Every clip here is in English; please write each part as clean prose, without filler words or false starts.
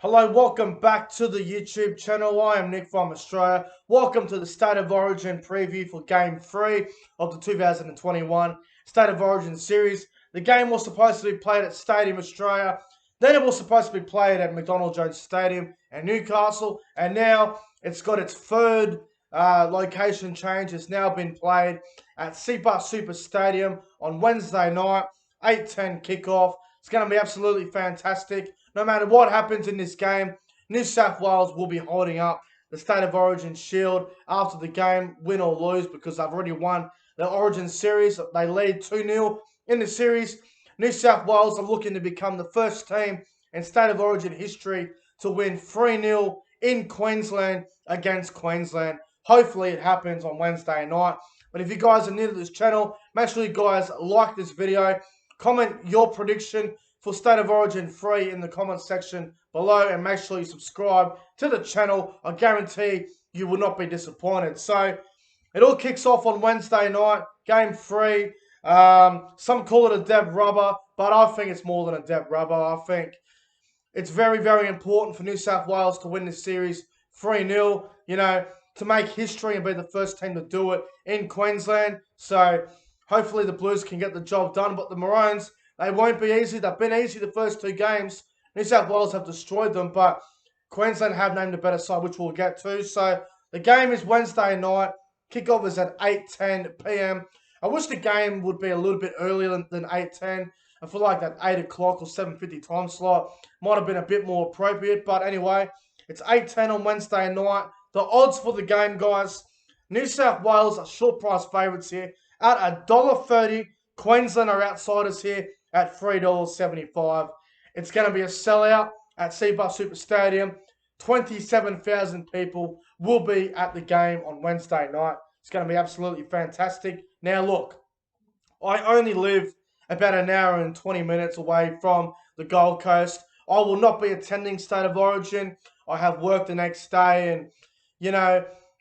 Hello, welcome back to the YouTube channel. I am Nick from Australia. Welcome to the State of Origin preview for Game 3 of the 2021 State of Origin series. The game was supposed to be played at Stadium Australia. Then it was supposed to be played at McDonald Jones Stadium in Newcastle. And now it's got its third location change. It's now been played at SEPA Super Stadium on Wednesday night, 8:10 kickoff. It's going to be absolutely fantastic. No matter what happens in this game, New South Wales will be holding up the State of Origin shield after the game, win or lose, because they've already won the Origin series. They lead 2-0 in the series. New South Wales are looking to become the first team in State of Origin history to win 3-0 in Queensland against Queensland. Hopefully it happens on Wednesday night. But if you guys are new to this channel, make sure you guys like this video. Comment your prediction for State of Origin 3 in the comment section below, and make sure you subscribe to the channel. I guarantee you will not be disappointed. So it all kicks off on Wednesday night, Game 3. Some call it a dead rubber, but I think it's more than a dead rubber. I think it's very, very important for New South Wales to win this series 3-0, to make history and be the first team to do it in Queensland. So hopefully the Blues can get the job done, but the Maroons, they won't be easy. They've been easy the first two games. New South Wales have destroyed them, but Queensland have named a better side, which we'll get to. So the game is Wednesday night. Kickoff is at 8:10 p.m. I wish the game would be a little bit earlier than 8:10. I feel like that 8 o'clock or 7:50 time slot might have been a bit more appropriate. But anyway, it's 8:10 on Wednesday night. The odds for the game, guys. New South Wales are short price favourites here at $1.30. Queensland are outsiders here at $3.75. It's going to be a sellout at SEPA Super Stadium. 27,000 people will be at the game on Wednesday night. It's going to be absolutely fantastic. Now, look, I only live about an hour and 20 minutes away from the Gold Coast. I will not be attending State of Origin. I have work the next day, and,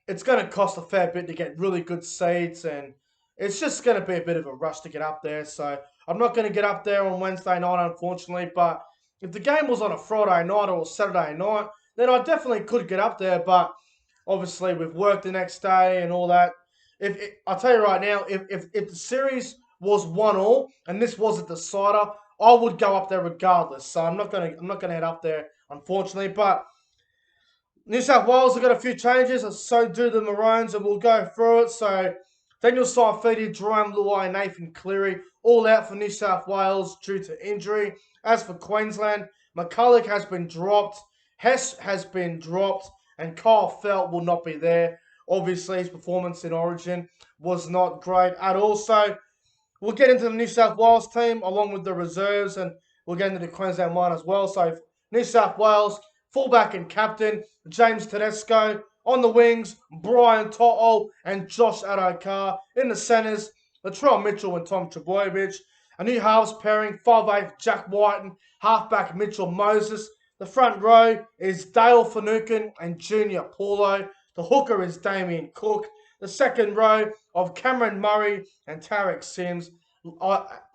it's going to cost a fair bit to get really good seats, and it's just going to be a bit of a rush to get up there. So I'm not going to get up there on Wednesday night, unfortunately. But if the game was on a Friday night or a Saturday night, then I definitely could get up there. But obviously, with work the next day and all that, I'll tell you right now, if the series was 1-1 and this was a decider, I would go up there regardless. So I'm not gonna head up there, unfortunately. But New South Wales have got a few changes, and so do the Maroons, and we'll go through it. So Daniel Saifiti, Jerome Luai, and Nathan Cleary all out for New South Wales due to injury. As for Queensland, McCulloch has been dropped, Hess has been dropped, and Kyle Felt will not be there. Obviously, his performance in Origin was not great at all. So we'll get into the New South Wales team along with the reserves, and we'll get into the Queensland one as well. So New South Wales, fullback and captain, James Tedesco. On the wings, Brian To'o and Josh Adokar. In the centres, Latrell Mitchell and Tom Trbojevic. A new halves pairing, 5'8", Jack Whiten, halfback Mitchell Moses. The front row is Dale Finucane and Junior Paulo. The hooker is Damien Cook. The second row of Cameron Murray and Tarek Sims.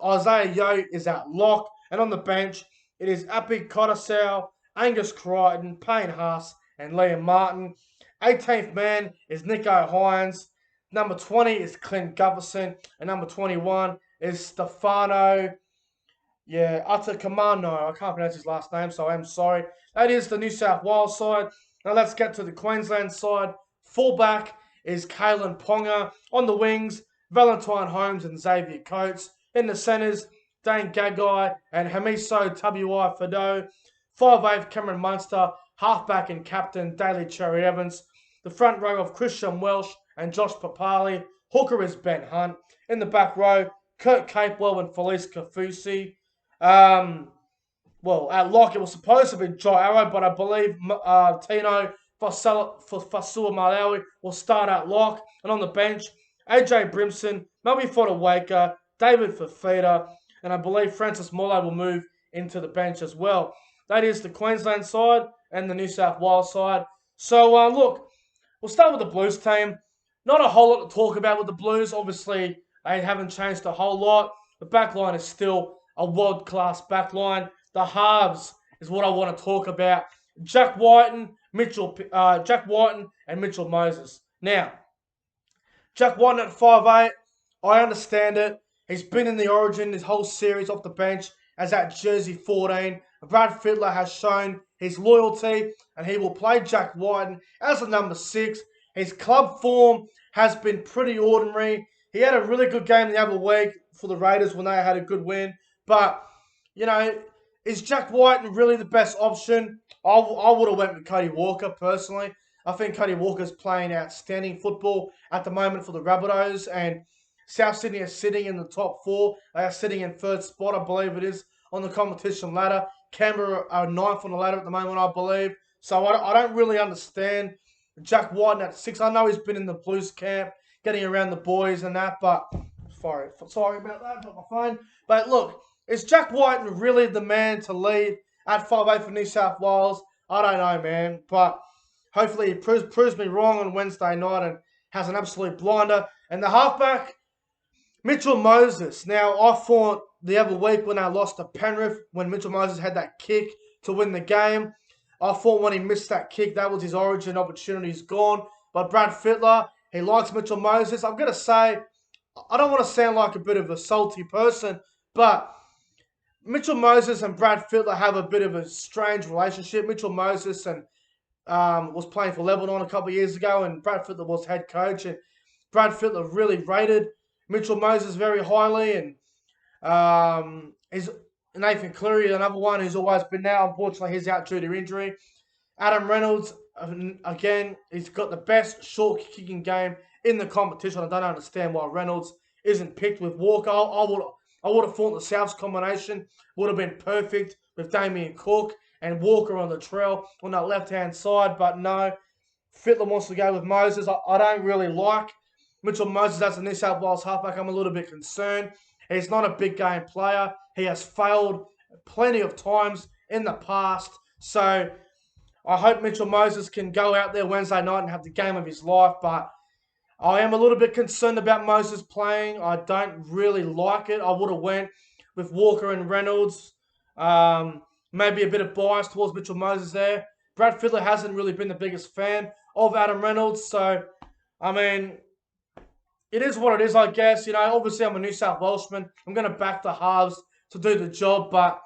Isaiah Yeo is at lock. And on the bench, it is Api Kottasau, Angus Crichton, Payne Haas, and Liam Martin. 18th man is Nico Hines. Number 20 is Clint Gutherson. And number 21 is Stefano Utakamano. I can't pronounce his last name, so I'm sorry. That is the New South Wales side. Now let's get to the Queensland side. Fullback is Kalen Ponga. On the wings, Valentine Holmes and Xavier Coates. In the centres, Dane Gagai and Hamiso Tabuai Fado. 5'8", Cameron Munster, halfback and captain Daly Cherry Evans. The front row of Christian Welsh and Josh Papali. Hooker is Ben Hunt. In the back row, Kurt Capewell and Felice Kafusi. At lock, it was supposed to be Joe Arrow, but I believe Tino Fasua Malawi will start at lock. And on the bench, AJ Brimson, Melby Fodawaker, David Fafita, and I believe Francis Mollo will move into the bench as well. That is the Queensland side and the New South Wales side. So, look, we'll start with the Blues team. Not a whole lot to talk about with the Blues. Obviously, they haven't changed a whole lot. The back line is still a world-class back line. The halves is what I want to talk about. Jack Whiten and Mitchell Moses. Now, Jack Whiten at 5'8", I understand it. He's been in the Origin his whole series off the bench as at jersey 14. Brad Fittler has shown his loyalty and he will play Jack Whiten as the number 6. His club form has been pretty ordinary. He had a really good game the other week for the Raiders when they had a good win. But, you know, is Jack Whiten really the best option? I would have went with Cody Walker personally. I think Cody Walker's playing outstanding football at the moment for the Rabbitohs, and South Sydney are sitting in the top 4. They are sitting in 3rd spot, I believe it is, on the competition ladder. Canberra are 9th on the ladder at the moment, I believe. So I don't really understand Jack Whiten at 6. I know he's been in the Blues camp, getting around the boys and that, but sorry about that, got my phone. But look, is Jack Whiten really the man to lead at 5'8" for New South Wales? I don't know, man, but hopefully he proves me wrong on Wednesday night and has an absolute blinder. And the halfback, Mitchell Moses. Now, I thought the other week when I lost to Penrith, when Mitchell Moses had that kick to win the game, I thought when he missed that kick, that was his Origin opportunity. He's gone. But Brad Fittler, he likes Mitchell Moses. I'm going to say, I don't want to sound like a bit of a salty person, but Mitchell Moses and Brad Fittler have a bit of a strange relationship. Mitchell Moses was playing for Lebanon a couple of years ago, and Brad Fittler was head coach. And Brad Fittler really rated Mitchell Moses very highly, and is Nathan Cleary, another one who's always been there. Unfortunately, he's out due to injury. Adam Reynolds, again, he's got the best short kicking game in the competition. I don't understand why Reynolds isn't picked with Walker. I would have thought the Souths combination would have been perfect with Damien Cook and Walker on the trail on that left-hand side, but no. Fittler wants to go with Moses. I don't really like Mitchell Moses as a New South Wales halfback. I'm a little bit concerned. He's not a big game player. He has failed plenty of times in the past. So I hope Mitchell Moses can go out there Wednesday night and have the game of his life, but I am a little bit concerned about Moses playing. I don't really like it. I would have went with Walker and Reynolds. Maybe a bit of bias towards Mitchell Moses there. Brad Fittler hasn't really been the biggest fan of Adam Reynolds. So, I mean, it is what it is, I guess. You know, obviously I'm a New South Welshman. I'm going to back the halves to do the job, but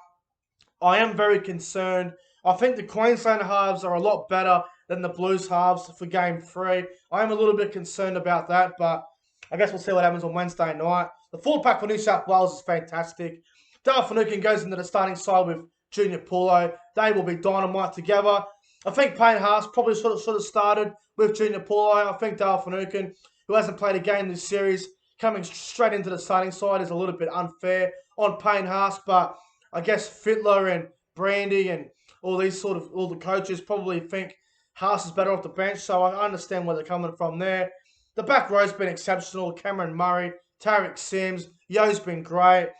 I am very concerned. I think the Queensland halves are a lot better than the Blues halves for Game 3. I am a little bit concerned about that, but I guess we'll see what happens on Wednesday night. The full pack for New South Wales is fantastic. Dale Finucane goes into the starting side with Junior Paulo. They will be dynamite together. I think Payne Haas probably should have started with Junior Paulo. I think Dale Finucane, who hasn't played a game this series, coming straight into the starting side is a little bit unfair on Payne Haas, but I guess Fittler and Brandy and all the coaches probably think Haas is better off the bench, so I understand where they're coming from there. The back row's been exceptional. Cameron Murray, Tarek Sims, Yo's been great.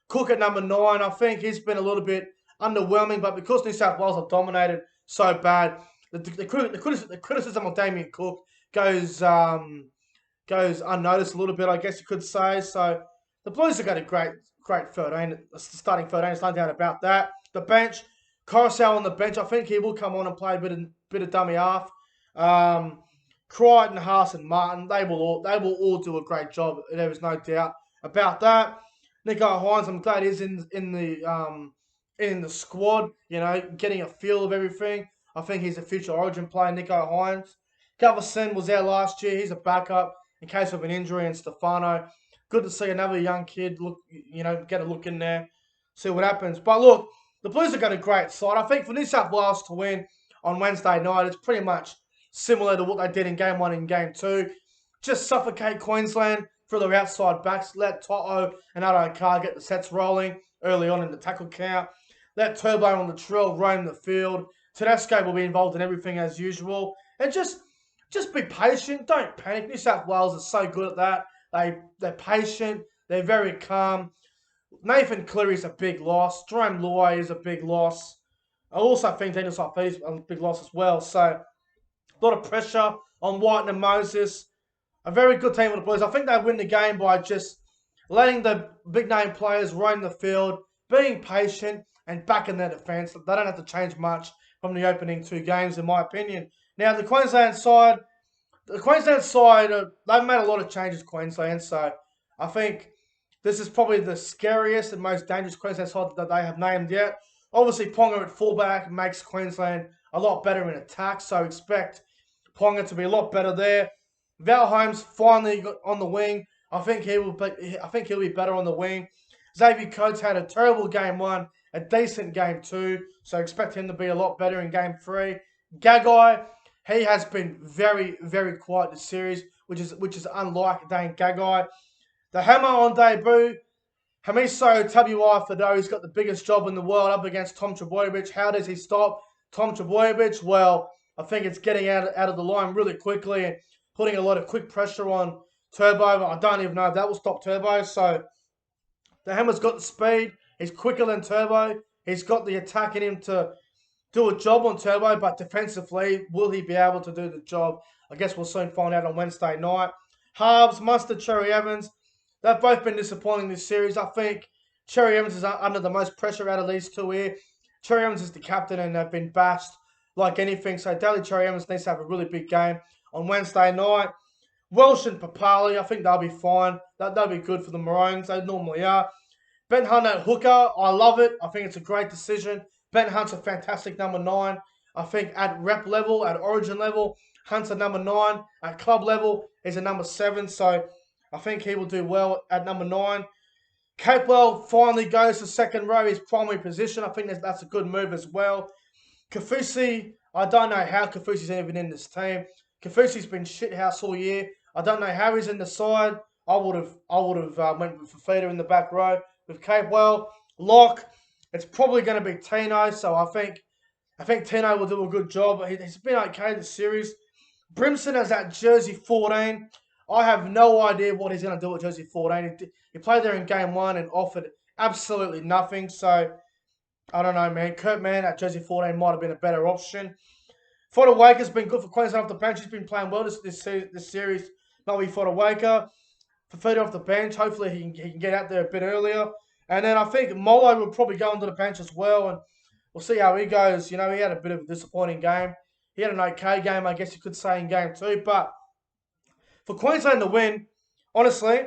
Cook at number 9, I think he's been a little bit underwhelming, but because New South Wales have dominated so bad, the criticism of Damien Cook goes unnoticed a little bit, I guess you could say. So the Blues have got a great 13, starting 13, there's no doubt about that. The bench, Coruscant on the bench, I think he will come on and play a bit of dummy half. Crichton, Haas and Martin, they will all do a great job. There is no doubt about that. Nico Hines, I'm glad he's in the squad, you know, getting a feel of everything. I think he's a future Origin player, Nico Hines. Gutherson was there last year. He's a backup in case of an injury, and Stefano. Good to see another young kid get a look in there, see what happens. But look, the Blues have got a great side. I think for New South Wales to win on Wednesday night, it's pretty much similar to what they did in Game 1 and Game 2. Just suffocate Queensland through their outside backs. Let Toto and Addo Carr get the sets rolling early on in the tackle count. Let Turbo on the trill roam the field. Tedesco will be involved in everything as usual. And just be patient. Don't panic. New South Wales is so good at that. They're patient. They're very calm. Nathan Cleary is a big loss. Jerome Luai is a big loss. I also think Daniel Saifidi is a big loss as well. So, a lot of pressure on White and Moses. A very good team of the Blues. I think they win the game by just letting the big-name players roam the field, being patient, and backing their defence. They don't have to change much from the opening 2 games, in my opinion. Now, the Queensland side, they've made a lot of changes, Queensland, so I think this is probably the scariest and most dangerous Queensland side that they have named yet. Obviously, Ponga at fullback makes Queensland a lot better in attack, so expect Ponga to be a lot better there. Val Holmes finally got on the wing. I think he'll be better on the wing. Xavier Coates had a terrible game 1, a decent game 2, so expect him to be a lot better in game 3. Gagai, he has been very, very quiet this series, which is unlike Dane Gagai. The hammer on debut, Hamiso Tabuai Fado, he's got the biggest job in the world up against Tom Trbojevic. How does he stop Tom Trbojevic? Well, I think it's getting out of the line really quickly and putting a lot of quick pressure on Turbo. I don't even know if that will stop Turbo. So the hammer's got the speed. He's quicker than Turbo. He's got the attack in him to do a job on Turbo, but defensively, will he be able to do the job? I guess we'll soon find out on Wednesday night. Halves, Mustard, Cherry Evans. They've both been disappointing this series. I think Cherry Evans is under the most pressure out of these two here. Cherry Evans is the captain and they've been bashed like anything. So Daly Cherry Evans needs to have a really big game on Wednesday night. Welsh and Papali, I think they'll be fine. They'll be good for the Maroons. They normally are. Ben Hunt at hooker, I love it. I think it's a great decision. Ben Hunt's a fantastic number 9. I think at rep level, at origin level, Hunt's a number 9. At club level, he's a number 7. So I think he will do well at number 9. Capewell finally goes to second row, his primary position. I think that's a good move as well. Kafusi, I don't know how Kafusi's even in this team. Kafusi's been shithouse all year. I don't know how he's in the side. I would have went with Fafita in the back row with Capewell. Lock, it's probably going to be Tino, so I think Tino will do a good job. He's been okay this series. Brimson has that jersey 14. I have no idea what he's going to do with jersey 14. He played there in game 1 and offered absolutely nothing. So, I don't know, man. Kurt Mann at jersey 14 might have been a better option. Fodder Waker's been good for Queensland off the bench. He's been playing well this series. Maybe Fodder Waker. Fafita off the bench. Hopefully he can get out there a bit earlier. And then I think Molo will probably go onto the bench as well. And we'll see how he goes. You know, he had a bit of a disappointing game. He had an okay game, I guess you could say, in game 2. But for Queensland to win, honestly,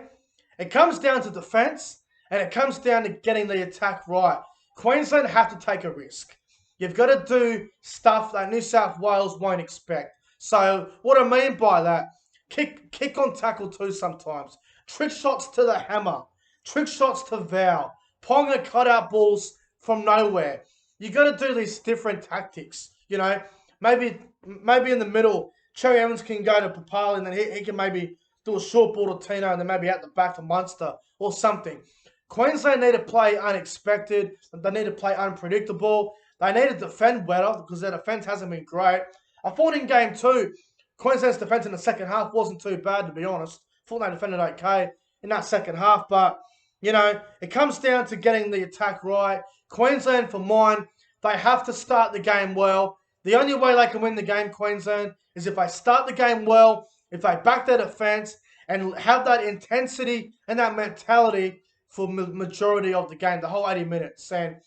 it comes down to defence and it comes down to getting the attack right. Queensland have to take a risk. You've got to do stuff that New South Wales won't expect. So what I mean by that, kick on tackle too sometimes. Trick shots to the hammer. Trick shots to Val. Ponga cutout balls from nowhere. You got to do these different tactics. You know, maybe in the middle, Cherry Evans can go to Papali and then he can maybe do a short ball to Tino and then maybe out the back to Munster or something. Queensland need to play unexpected. They need to play unpredictable. They need to defend better because their defence hasn't been great. I thought in game 2, Queensland's defence in the second half wasn't too bad, to be honest. I thought they defended okay in that second half. But, you know, it comes down to getting the attack right. Queensland, for mine, they have to start the game well. The only way they can win the game, Queensland, is if they start the game well, if they back their defence, and have that intensity and that mentality for the majority of the game, the whole 80 minutes. And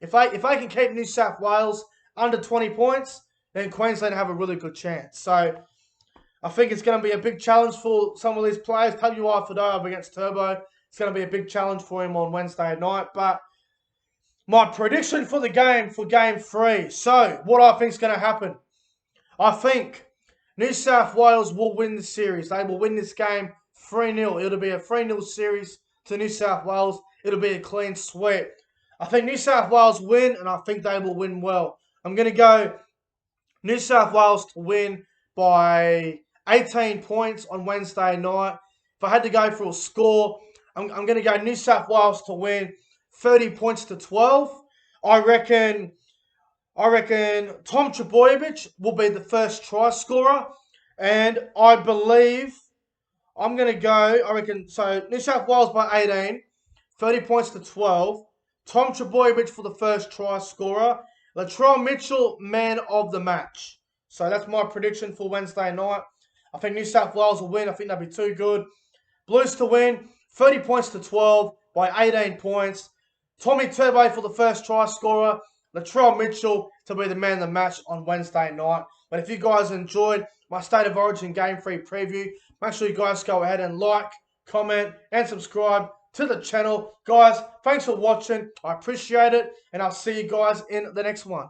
if they can keep New South Wales under 20 points, then Queensland have a really good chance. So I think it's going to be a big challenge for some of these players. Tabuai Fado up against Turbo. It's going to be a big challenge for him on Wednesday night. But my prediction for the game, for game 3. So what I think is going to happen. I think New South Wales will win the series. They will win this game 3-0. It'll be a 3-0 series to New South Wales. It'll be a clean sweep. I think New South Wales win, and I think they will win well. I'm going to go New South Wales to win by 18 points on Wednesday night. If I had to go for a score, I'm going to go New South Wales to win 30 points to 12. I reckon Tom Trbojevic will be the first try scorer. And I believe I'm going to go, so New South Wales by 18, 30 points to 12. Tom Trbojevic for the first try scorer. Latrell Mitchell, man of the match. So that's my prediction for Wednesday night. I think New South Wales will win. I think they'll be too good. Blues to win, 30 points to 12 by 18 points. Tommy Turbo for the first try scorer. Latrell Mitchell to be the man of the match on Wednesday night. But if you guys enjoyed my State of Origin Game 3 preview, make sure you guys go ahead and like, comment, and subscribe to the channel. Guys, thanks for watching. I appreciate it, and I'll see you guys in the next one.